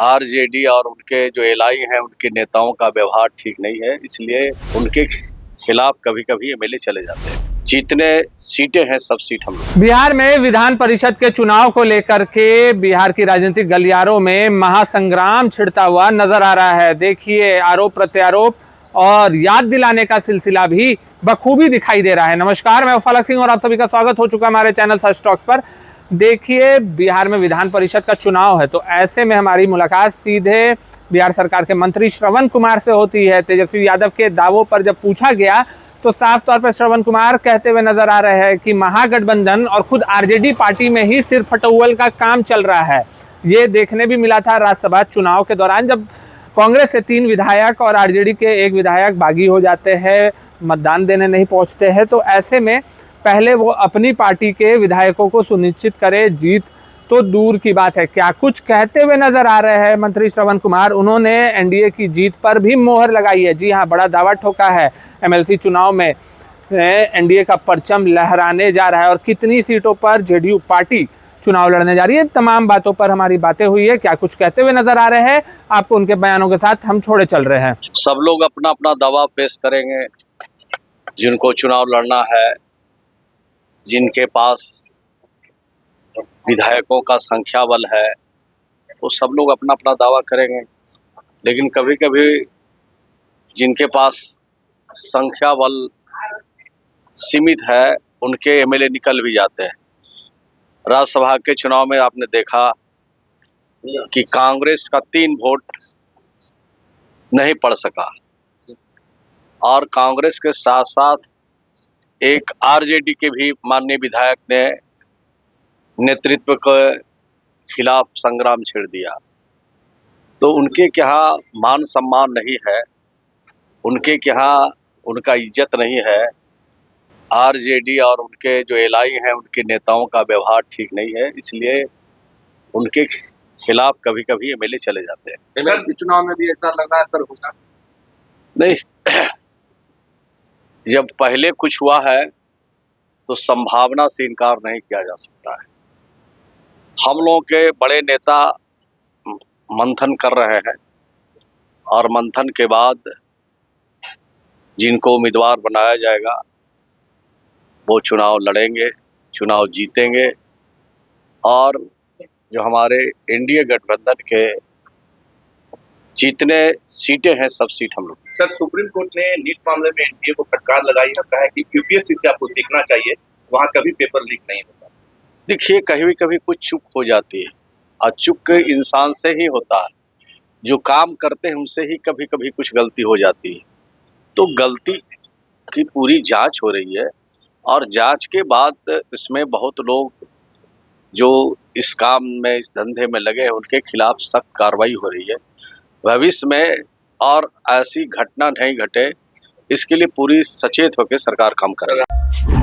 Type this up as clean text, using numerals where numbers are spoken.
RJD और उनके जो एलआई हैं उनके नेताओं का व्यवहार ठीक नहीं है, इसलिए उनके खिलाफ कभी कभी एमएलए चले जाते हैं। जितने सीटें हैं सब सीट हम लोग। बिहार में विधान परिषद के चुनाव को लेकर के बिहार की राजनीतिक गलियारों में महासंग्राम छिड़ता हुआ नजर आ रहा है। देखिए, आरोप प्रत्यारोप और याद दिलाने का सिलसिला भी बखूबी दिखाई दे रहा है। नमस्कार, मैं फलक सिंह और आप सभी का स्वागत हो चुका है हमारे चैनल सच टॉक्स पर। देखिए, बिहार में विधान परिषद का चुनाव है, तो ऐसे में हमारी मुलाकात सीधे बिहार सरकार के मंत्री श्रवण कुमार से होती है। तेजस्वी यादव के दावों पर जब पूछा गया तो साफ तौर पर श्रवण कुमार कहते हुए नजर आ रहे हैं कि महागठबंधन और खुद आरजेडी पार्टी में ही सिर फटौल का काम चल रहा है। ये देखने भी मिला था राज्यसभा चुनाव के दौरान, जब कांग्रेस से 3 विधायक और आरजेडी के 1 विधायक बागी हो जाते हैं, मतदान देने नहीं पहुंचते हैं। तो ऐसे में पहले वो अपनी पार्टी के विधायकों को सुनिश्चित करे, जीत तो दूर की बात है। क्या कुछ कहते हुए नजर आ रहे हैं मंत्री श्रवण कुमार। उन्होंने एनडीए की जीत पर भी मोहर लगाई है। जी हाँ, बड़ा दावा ठोका है। एमएलसी चुनाव में एनडीए का परचम लहराने जा रहा है और कितनी सीटों पर जेडीयू पार्टी चुनाव लड़ने जा रही है। तमाम बातों पर हमारी बातें हुई है। क्या कुछ कहते हुए नजर आ रहे हैं, आपको उनके बयानों के साथ हम छोड़े चल रहे हैं। सब लोग अपना अपना दावा पेश करेंगे, जिनको चुनाव लड़ना है, जिनके पास विधायकों का संख्या बल है, वो सब लोग अपना अपना दावा करेंगे। लेकिन कभी कभी जिनके पास संख्या बल सीमित है, उनके एमएलए निकल भी जाते हैं। राज्यसभा के चुनाव में आपने देखा कि कांग्रेस का 3 वोट नहीं पड़ सका और कांग्रेस के साथ साथ एक आरजेडी के भी माननीय विधायक ने नेतृत्व के खिलाफ संग्राम छेड़ दिया। तो उनके क्या मान सम्मान नहीं है, उनके क्या उनका इज्जत नहीं है। आरजेडी और उनके जो एलआई हैं उनके नेताओं का व्यवहार ठीक नहीं है, इसलिए उनके खिलाफ कभी कभी एमएलए चले जाते हैं। सर, चुनाव में भी ऐसा लग रहा है सर होगा? नहीं, जब पहले कुछ हुआ है तो संभावना से इनकार नहीं किया जा सकता है। हम लोगों के बड़े नेता मंथन कर रहे हैं और मंथन के बाद जिनको उम्मीदवार बनाया जाएगा वो चुनाव लड़ेंगे, चुनाव जीतेंगे। और जो हमारे एनडीए गठबंधन के जितने सीटें हैं सब सीट हम लोग। सर, सुप्रीम कोर्ट ने नीट मामले में एनडीए को फटकार लगाई है, कहा है कि यूपीएससी से आपको सीखना चाहिए, वहां कभी पेपर लीक नहीं होता। देखिए, कभी कभी कुछ चूक हो जाती है और चूक इंसान से ही होता है। जो काम करते हैं उनसे ही कभी कभी कुछ गलती हो जाती है। तो गलती की पूरी जांच हो रही है और जांच के बाद इसमें बहुत लोग जो इस काम में, इस धंधे में लगे हैं, उनके खिलाफ सख्त कार्रवाई हो रही है। भविष्य में और ऐसी घटना नहीं घटे, इसके लिए पूरी सचेत होकर सरकार काम करेगी।